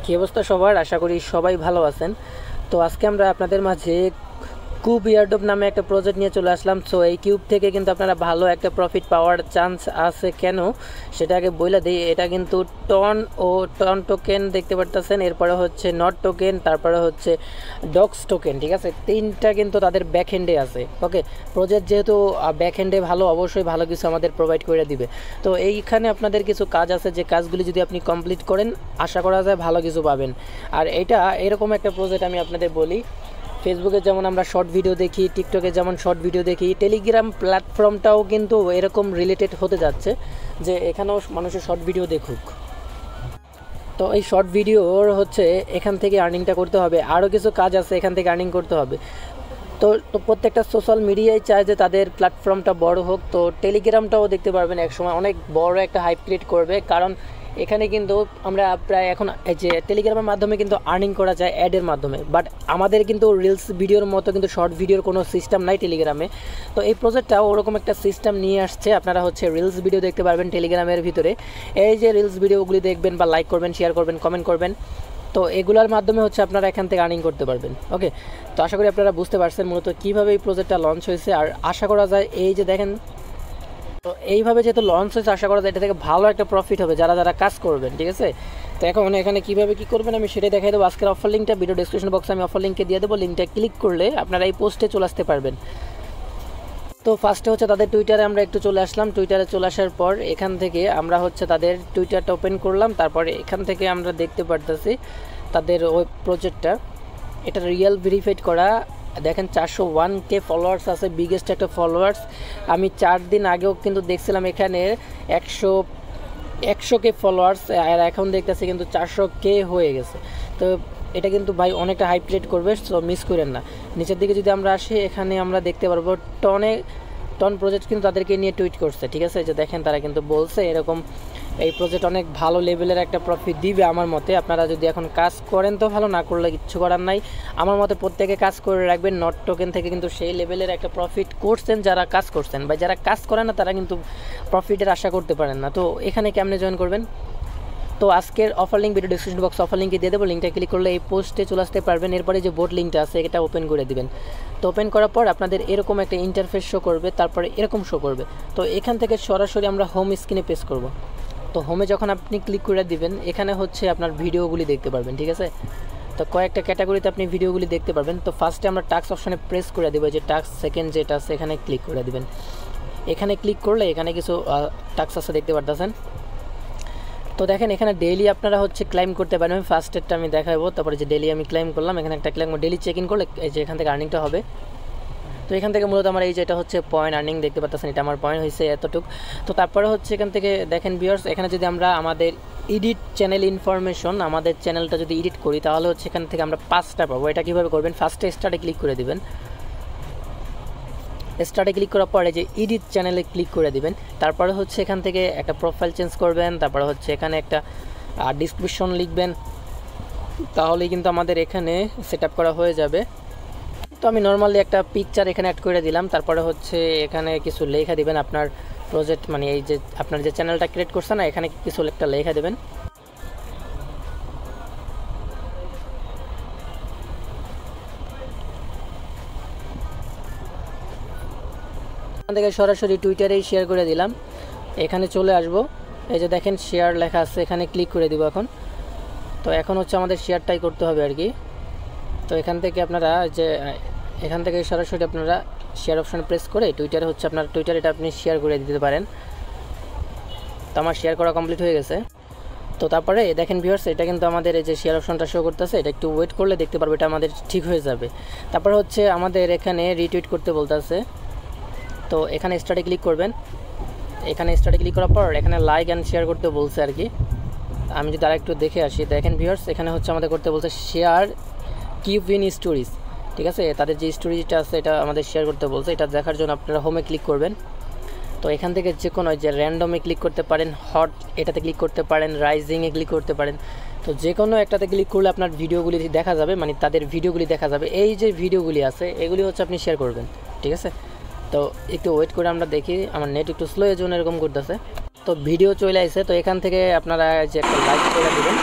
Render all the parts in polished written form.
কি অবস্থা সবার? আশা করি সবাই ভালো আছেন। তো আজকে আমরা আপনাদের মাঝে কিউব এয়ারড্রপ নামে একটা প্রজেক্ট নিয়ে চলে আসলাম। সো এই কিউব থেকে কিন্তু আপনারা ভালো একটা প্রফিট পাওয়ার চান্স আছে। কেন সেটা আগে বলে দিই। এটা কিন্তু টন টোকেন দেখতে পারতেছেন, এরপরে হচ্ছে নট টোকেন, তারপরে হচ্ছে ডক্স টোকেন। ঠিক আছে, তিনটা কিন্তু তাদের ব্যাকহ্যান্ডে আছে। ওকে, প্রজেক্ট যেহেতু ব্যাকহ্যান্ডে ভালো, অবশ্যই ভালো কিছু আমাদের প্রোভাইড করে দিবে। তো এইখানে আপনাদের কিছু কাজ আছে, যে কাজগুলি যদি আপনি কমপ্লিট করেন আশা করা যায় ভালো কিছু পাবেন। আর এটা এরকম একটা প্রজেক্ট, আমি আপনাদের বলি, ফেসবুকে যেমন আমরা শর্ট ভিডিও দেখি, টিকটকে যেমন শর্ট ভিডিও দেখি, টেলিগ্রাম প্ল্যাটফর্মটাও কিন্তু এরকম রিলেটেড হতে যাচ্ছে, যে এখানেও মানুষের শর্ট ভিডিও দেখুক। তো এই শর্ট ভিডিওর হচ্ছে এখান থেকে আর্নিংটা করতে হবে, আরও কিছু কাজ আছে এখান থেকে আর্নিং করতে হবে। তো প্রত্যেকটা সোশ্যাল মিডিয়ায় চায় যে তাদের প্ল্যাটফর্মটা বড় হোক। তো টেলিগ্রামটাও দেখতে পারবেন একসময় অনেক বড় একটা হাইপ ক্রিয়েট করবে, কারণ এখানে কিন্তু আমরা প্রায় এখন এই যে টেলিগ্রামের মাধ্যমে কিন্তু আর্নিং করা যায় অ্যাডের মাধ্যমে, বাট আমাদের কিন্তু রিলস ভিডিওর মতো কিন্তু শর্ট ভিডিওর কোনো সিস্টেম নাই টেলিগ্রামে। তো এই প্রজেক্টটাও ওরকম একটা সিস্টেম নিয়ে আসছে। আপনারা হচ্ছে রিলস ভিডিও দেখতে পারবেন টেলিগ্রামের ভিতরে। এই যে রিলস ভিডিওগুলি দেখবেন বা লাইক করবেন, শেয়ার করবেন, কমেন্ট করবেন, তো এগুলোর মাধ্যমে হচ্ছে আপনারা এখান থেকে আর্নিং করতে পারবেন। ওকে, তো আশা করি আপনারা বুঝতে পারছেন মূলত কীভাবে এই প্রজেক্টটা লঞ্চ হয়েছে। আর আশা করা যায় এই যে দেখেন, তো এইভাবে যেহেতু লঞ্চ হয়েছে, আশা করা যায় এটা থেকে ভালো একটা প্রফিট হবে যারা যারা কাজ করবেন। ঠিক আছে, তো এখন এখানে কীভাবে কী করবেন আমি সেটাই দেখাই দেবো। আজকের অফার লিঙ্কটা ভিডিও ডেসক্রিপশন বক্সে আমি অফার লিঙ্কে দিয়ে দেবো। লিঙ্কটা ক্লিক করলে আপনারা এই পোস্টে চলে আসতে পারবেন। তো ফার্স্টে হচ্ছে তাদের টুইটারে আমরা একটু চলে আসলাম। টুইটারে চলে আসার পর এখান থেকে আমরা হচ্ছে তাদের টুইটারটা ওপেন করলাম। তারপরে এখান থেকে আমরা দেখতে পারতেছি তাদের ওই প্রজেক্টটা, এটা রিয়েল ভেরিফাইড করা। দেখেন 401K ফলোয়ার্স আছে, বিগেস্ট একটা ফলোয়ার্স। আমি 4 দিন আগেও কিন্তু দেখছিলাম এখানে 100K ফলোয়ার্স, আর এখন দেখতেছি কিন্তু 400K হয়ে গেছে। তো এটা কিন্তু ভাই অনেকটা হাইপ ক্রিয়েট করবে, সো মিস করেন না। নিচের দিকে যদি আমরা আসি, এখানে আমরা দেখতে পারবো টন প্রজেক্ট কিন্তু তাদেরকে নিয়ে টুইট করছে। ঠিক আছে, যে দেখেন তারা কিন্তু বলছে এরকম এই প্রজেক্ট অনেক ভালো লেভেলের একটা প্রফিট দিবে আমার মতে। আপনারা যদি এখন কাজ করেন তো ভালো, না করলে কিচ্ছু করার নাই। আমার মতে প্রত্যেকে কাজ করে রাখবেন। নট টোকেন থেকে কিন্তু সেই লেভেলের একটা প্রফিট করছেন যারা কাজ করছেন, বা যারা কাজ করেন না তারা কিন্তু প্রফিটের আশা করতে পারেন না। তো এখানে কেমনে জয়েন করবেন? তো আজকের অফার লিঙ্ক ভিডিও ডিসক্রিপশন বক্সে অফার লিঙ্কে দিয়ে দেবো। লিঙ্কটা ক্লিক করলে এই পোস্টে চলে আসতে পারবেন। এরপরে যে বোর্ড লিঙ্কটা আছে এটা ওপেন করে দিবেন। তো ওপেন করার পর আপনাদের এরকম একটা ইন্টারফেস শো করবে, তারপরে এরকম শো করবে। তো এখান থেকে সরাসরি আমরা হোম স্ক্রিনে পেস্ট করব। তো হোমে যখন আপনি ক্লিক করে দিবেন, এখানে হচ্ছে আপনার ভিডিওগুলি দেখতে পারবেন। ঠিক আছে, তো কয়েকটা ক্যাটাগরিতে আপনি ভিডিওগুলি দেখতে পারবেন। তো ফার্স্টে আমরা টাস্ক অপশানে প্রেস করে দেবো, যে টাস্ক সেকেন্ড যেটা আছে এখানে ক্লিক করে দিবেন। এখানে ক্লিক করলে এখানে কিছু টাস্ক আছে দেখতে পারতেছেন। তো দেখেন এখানে ডেইলি আপনারা হচ্ছে ক্লাইম করতে পারেন। আমি ফার্স্টেরটা আমি দেখাবো, তারপরে যে ডেইলি আমি ক্লাইম করলাম, এখানে একটা ক্লাইম ডেইলি চেক ইন করলে এই যে এখান থেকে আর্নিংটা হবে। তো এখান থেকে মূলত আমার এই যে এটা হচ্ছে পয়েন্ট আর্নিং দেখতে পাচ্ছেন, এটা আমার পয়েন্ট হয়েছে এতটুকু। তো তারপরে হচ্ছে এখান থেকে দেখেন ভিউয়ার্স, এখানে যদি আমরা আমাদের এডিট চ্যানেল ইনফরমেশন, আমাদের চ্যানেলটা যদি এডিট করি তাহলে হচ্ছে এখান থেকে আমরা 5টা পাবো। এটা কীভাবে করবেন? ফার্স্টে স্টার্টে ক্লিক করে দিবেন। স্টার্টে ক্লিক করার পরে যে এডিট চ্যানেলে ক্লিক করে দিবেন। তারপরে হচ্ছে এখান থেকে একটা প্রোফাইল চেঞ্জ করবেন, তারপরে হচ্ছে এখানে একটা ডিসক্রিপশন লিখবেন, তাহলেই কিন্তু আমাদের এখানে সেট আপ করা হয়ে যাবে। তো আমি নর্মালি একটা পিকচার এখানে অ্যাড করে দিলাম। তারপরে হচ্ছে এখানে কিছু লেখা দিবেন, আপনার প্রজেক্ট মানে এই যে আপনার যে চ্যানেলটা ক্রিয়েট করছে না, এখানে কিছু একটা লেখা দেবেন। এখান থেকে সরাসরি টুইটারেই শেয়ার করে দিলাম। এখানে চলে আসব, এই যে দেখেন শেয়ার লেখা আছে, এখানে ক্লিক করে দিব এখন। তো এখন হচ্ছে আমাদের শেয়ারটাই করতে হবে আর কি। তো এখান থেকে আপনারা যে এখান থেকে সরাসরি আপনারা শেয়ার অপশানে প্রেস করে টুইটারে হচ্ছে আপনার টুইটার এটা আপনি শেয়ার করে দিতে পারেন। তো আমার শেয়ার করা কমপ্লিট হয়ে গেছে। তো তারপরে দেখেন ভিউয়ার্স, এটা কিন্তু আমাদের এই যে শেয়ার অপশনটা শো করতেছে, এটা একটু ওয়েট করলে দেখতে পারবে এটা আমাদের ঠিক হয়ে যাবে। তারপর হচ্ছে আমাদের এখানে রিটুইট করতে বলতেছে। তো এখানে স্টার্টে ক্লিক করবেন। এখানে স্টার্টে ক্লিক করার পর এখানে লাইক অ্যান্ড শেয়ার করতে বলছে আর কি। আমি যদি আরেকটু দেখে আসি, দেখেন ভিউয়ার্স, এখানে হচ্ছে আমাদের করতে বলছে শেয়ার কিউব ইন স্টোরিজ। ঠিক আছে, তাদের যে স্টোরিজটা আছে এটা আমাদের শেয়ার করতে বলছে। এটা দেখার জন্য আপনারা হোমে ক্লিক করবেন। তো এখান থেকে যে কোনো যে র্যান্ডমে ক্লিক করতে পারেন, হট এটাতে ক্লিক করতে পারেন, রাইজিংয়ে ক্লিক করতে পারেন। তো যে কোনো একটাতে ক্লিক করলে আপনার ভিডিওগুলি দেখা যাবে, মানে তাদের ভিডিওগুলি দেখা যাবে। এই যে ভিডিওগুলি আছে এগুলি হচ্ছে আপনি শেয়ার করবেন। ঠিক আছে, তো একটু ওয়েট করে আমরা দেখি, আমার নেট একটু স্লো এর জন্য এরকম করতেছে। তো ভিডিও চলে আসছে। তো এখান থেকে আপনারা যে একটা লাইক করে দেবেন।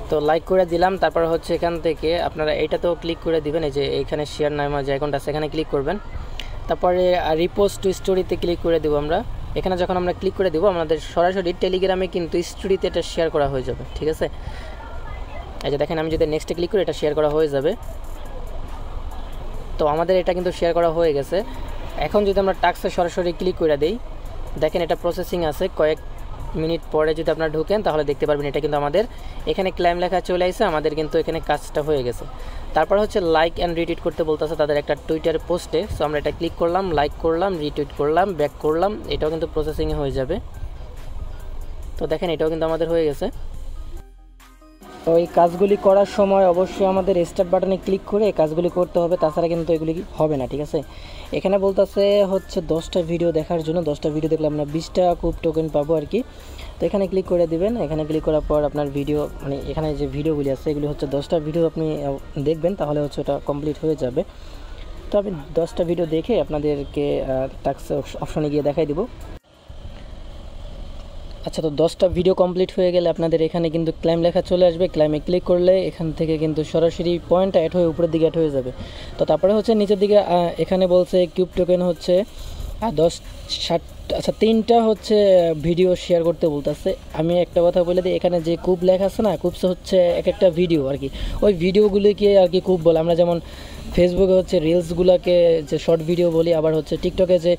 তো লাইক করে দিলাম। তারপর হচ্ছে এখান থেকে আপনারা এইটাতেও ক্লিক করে দিবেন, এই যে এইখানে শেয়ার নামে যে আইকনটা আছে এখানে ক্লিক করবেন। তারপরে রিপোস্ট টু স্টোরিতে ক্লিক করে দেবো আমরা। এখানে যখন আমরা ক্লিক করে দেবো আমাদের সরাসরি টেলিগ্রামে কিন্তু স্টোরিতে এটা শেয়ার করা হয়ে যাবে, ঠিক আছে। এই যে দেখেন আমি যদি নেক্সটে ক্লিক করি এটা শেয়ার করা হয়ে যাবে। তো আমাদের এটা কিন্তু শেয়ার করা হয়ে গেছে। এখন যদি আমরা টাস্কে সরাসরি ক্লিক করে দিই, দেখেন এটা প্রসেসিং আছে, কয়েক মিনিট পরে যদি আপনারা ঢুকেন তাহলে দেখতে পারবেন এটা কিন্তু আমাদের এখানে ক্লেম লেখা চলে আসছে, আমাদের কিন্তু এখানে কাজটা হয়ে গেছে। তারপর হচ্ছে লাইক অ্যান্ড রিটুইট করতে বলতেছে তাদের একটা টুইটার পোস্টে। সো আমরা এটা ক্লিক করলাম, লাইক করলাম, রিটুইট করলাম, ব্যাক করলাম, এটাও কিন্তু প্রসেসিংয়ে হয়ে যাবে। তো দেখেন এটাও কিন্তু আমাদের হয়ে গেছে। তো এই কাজগুলি করার সময় অবশ্যই আমাদের স্টার্ট বাটনে ক্লিক করে এই কাজগুলি করতে হবে, তাছাড়া কিন্তু এগুলি হবে না, ঠিক আছে। এখানে বলতেছে হচ্ছে 10টা ভিডিও দেখার জন্য, 10টা ভিডিও দেখলে আমরা 20টা কুপ টোকেন পাবো আর কি। তো এখানে ক্লিক করে দিবেন। এখানে ক্লিক করার পর আপনার ভিডিও মানে এখানে যে ভিডিওগুলি আছে এগুলি হচ্ছে 10টা ভিডিও আপনি দেখবেন, তাহলে হচ্ছে ওটা কমপ্লিট হয়ে যাবে। তো আমি 10টা ভিডিও দেখে আপনাদেরকে টাস্ক অপশনে গিয়ে দেখাই দিব। আচ্ছা, তো 10টা ভিডিও কমপ্লিট হয়ে গেলে আপনাদের এখানে কিন্তু ক্লেম লেখা চলে আসবে। ক্লেমে ক্লিক করলে এখান থেকে কিন্তু সরাসরি পয়েন্টটা অ্যাড হয়ে উপরের দিকে অ্যাড হয়ে যাবে। তো তারপরে হচ্ছে নিচের দিকে এখানে বলছে কিউব টোকেন হচ্ছে 10-60, আচ্ছা 3টা হচ্ছে ভিডিও শেয়ার করতে বলতেছে। আমি একটা কথা বলে দিই, এখানে যে কুব লেখা আছে না, কুবস হচ্ছে এক একটা ভিডিও আর কি, ওই ভিডিওগুলিকে আর কি কুব বলে। আমরা যেমন ফেসবুকে হচ্ছে রিলসগুলোকে যে শর্ট ভিডিও বলি, আবার হচ্ছে টিকটকে যে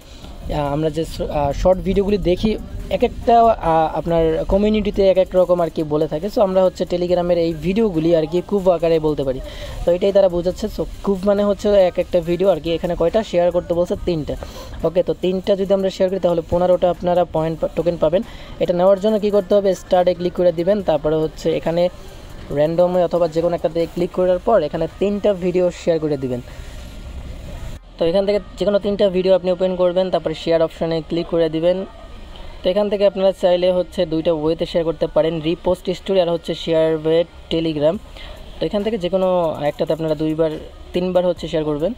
আমরা যে শর্ট ভিডিওগুলি দেখি এক একটা আপনার কমিউনিটিতে এক এক রকম আর কি বলে থাকে। সো আমরা হচ্ছে টেলিগ্রামের এই ভিডিওগুলি আর কি খুব আকারে বলতে পারি। তো এটাই তারা বোঝাচ্ছে। সো খুব মানে হচ্ছে এক একটা ভিডিও আর কি। এখানে কয়টা শেয়ার করতে বলছে? 3টা। ওকে, তো 3টা যদি আমরা শেয়ার করি তাহলে 15টা আপনারা পয়েন্ট টোকেন পাবেন। এটা নেওয়ার জন্য কি করতে হবে? স্টার্টে ক্লিক করে দিবেন, তারপরে হচ্ছে এখানে র্যান্ডমে অথবা যে কোনো একটাতে ক্লিক করার পর এখানে 3টা ভিডিও শেয়ার করে দিবেন। তো এখান থেকে যে কোনো 3টা ভিডিও আপনি ওপেন করবেন, তারপরে শেয়ার অপশানে ক্লিক করে দিবেন। তো এখান থেকে আপনারা চাইলে হচ্ছে 2টা ওয়েতে শেয়ার করতে পারেন, রিপোস্ট স্টোরি আর হচ্ছে শেয়ার উইথ টেলিগ্রাম। তো এখান থেকে যে কোনো একটাতে আপনারা 2-3বার হচ্ছে শেয়ার করবেন।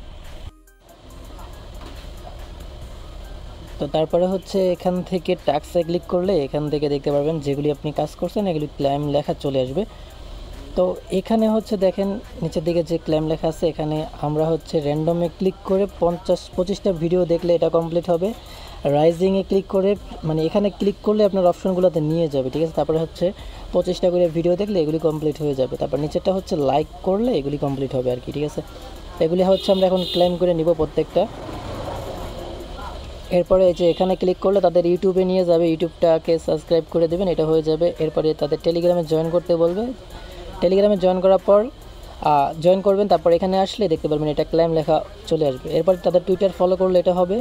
তো তারপরে হচ্ছে এখান থেকে টাস্কে ক্লিক করলে এখান থেকে দেখতে পারবেন যেগুলি আপনি কাজ করছেন এগুলি ক্লেম লেখা চলে আসবে। তো এখানে হচ্ছে দেখেন নিচের দিকে যে ক্লেম লেখা আছে, এখানে আমরা হচ্ছে র্যান্ডমে ক্লিক করে 50-25টা ভিডিও দেখলে এটা কমপ্লিট হবে। রাইজিংয়ে ক্লিক করে মানে এখানে ক্লিক করলে আপনার অপশনগুলোতে নিয়ে যাবে, ঠিক আছে। তারপরে হচ্ছে 25টা করে ভিডিও দেখলে এগুলি কমপ্লিট হয়ে যাবে। তারপর নিচেরটা হচ্ছে লাইক করলে এগুলি কমপ্লিট হবে আর কি, ঠিক আছে। এগুলি হচ্ছে আমরা এখন ক্লেম করে নিব প্রত্যেকটা। এরপরে এই যে এখানে ক্লিক করলে তাদের ইউটিউবে নিয়ে যাবে, ইউটিউবটাকে সাবস্ক্রাইব করে দেবেন, এটা হয়ে যাবে। এরপরে তাদের টেলিগ্রামে জয়েন করতে বলবে, টেলিগ্রামে জয়েন করার পর জয়েন করবেন। তারপর এখানে আসলে দেখতে পারবেন এটা ক্লেম লেখা চলে আসবে। এরপর তাদের টুইটার ফলো করলে এটা হবে।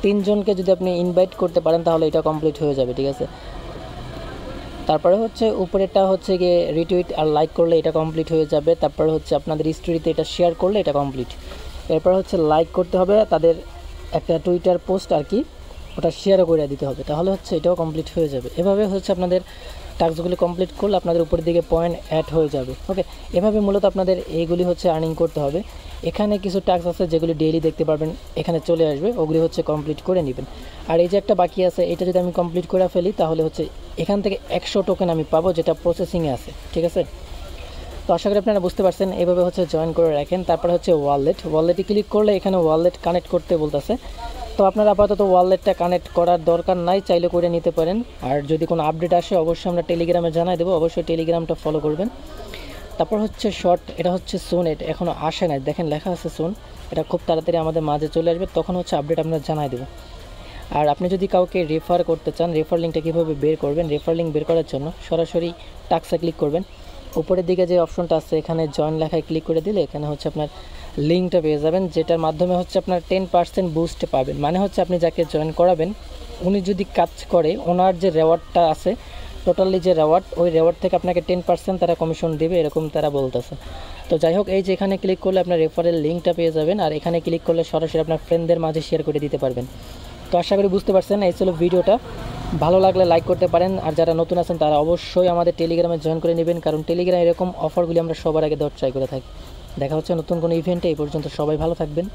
3 জনকে যদি আপনি ইনভাইট করতে পারেন তাহলে এটা কমপ্লিট হয়ে যাবে, ঠিক আছে। তারপরে হচ্ছে উপরেরটা হচ্ছে গিয়ে রিটুইট আর লাইক করলে এটা কমপ্লিট হয়ে যাবে। তারপরে হচ্ছে আপনাদের স্টোরিতে এটা শেয়ার করলে এটা কমপ্লিট। এরপর হচ্ছে লাইক করতে হবে তাদের একটা টুইটার পোস্ট আর কি, ওটা শেয়ারও করে দিতে হবে, তাহলে হচ্ছে এটাও কমপ্লিট হয়ে যাবে। এভাবে হচ্ছে আপনাদের টাস্কগুলি কমপ্লিট করলে আপনাদের উপরের দিকে পয়েন্ট অ্যাড হয়ে যাবে। ওকে, এভাবে মূলত আপনাদের এইগুলি হচ্ছে আর্নিং করতে হবে। এখানে কিছু টাস্ক আছে যেগুলি ডেইলি দেখতে পারবেন, এখানে চলে আসবে, ওগুলি হচ্ছে কমপ্লিট করে নেবেন। আর এই যে একটা বাকি আছে, এটা যদি আমি কমপ্লিট করে ফেলি তাহলে হচ্ছে এখান থেকে 100 টোকেন আমি পাবো, যেটা প্রসেসিংয়ে আছে, ঠিক আছে। তো আশা করি আপনারা বুঝতে পারছেন। এইভাবে হচ্ছে জয়েন করে রাখেন। তারপরে হচ্ছে ওয়ালেটে ক্লিক করলে এখানে ওয়ালেট কানেক্ট করতে বলতেছে। তো আপনারা আপাতত ওয়ালেটটা কানেক্ট করার দরকার নাই, চাইলে করে নিতে পারেন। আর যদি কোনো আপডেট আসে অবশ্যই আমরা টেলিগ্রামে জানাই দেবো, অবশ্যই টেলিগ্রামটা ফলো করবেন। তারপর হচ্ছে শর্ট, এটা হচ্ছে সুন, এটা এখনও আসে নাই, দেখেন লেখা আছে সুন, এটা খুব তাড়াতাড়ি আমাদের মাঝে চলে আসবে, তখন হচ্ছে আপডেট আমরা জানাই দেবো। আর আপনি যদি কাউকে রেফার করতে চান, রেফার লিঙ্কটা কীভাবে বের করবেন? রেফার লিঙ্ক বের করার জন্য সরাসরি টাস্কে ক্লিক করবেন। উপরের দিকে যে অপশনটা আছে এখানে জয়েন লেখায় ক্লিক করে দিলে এখানে হচ্ছে আপনার লিঙ্কটা পেয়ে যাবেন, যেটার মাধ্যমে হচ্ছে আপনার 10% বুস্ট পাবেন। মানে হচ্ছে আপনি যাকে জয়েন করাবেন উনি যদি কাজ করে, ওনার যে রেওয়ার্ডটা আছে টোটালি যে রেওয়ার্ড, ওই রেওয়ার্ড থেকে আপনাকে 10% তারা কমিশন দেবে, এরকম তারা বলতেছে। তো যাই হোক, এই যে এখানে ক্লিক করলে আপনার রেফারের লিঙ্কটা পেয়ে যাবেন, আর এখানে ক্লিক করলে সরাসরি আপনার ফ্রেন্ডদের মাঝে শেয়ার করে দিতে পারবেন। তো আশা করি বুঝতে পারছেন। এই ছিল ভিডিওটা, ভালো লাগলে লাইক করতে পারেন। আর যারা নতুন আছেন তারা অবশ্যই আমাদের টেলিগ্রামে জয়েন করে নেবেন, কারণ টেলিগ্রামে এরকম অফারগুলি আমরা সবার আগে দেওয়ার ট্রাই করে থাকি। দেখা হচ্ছে নতুন কোনো ইভেন্টে। এই পর্যন্ত সবাই ভালো থাকবেন।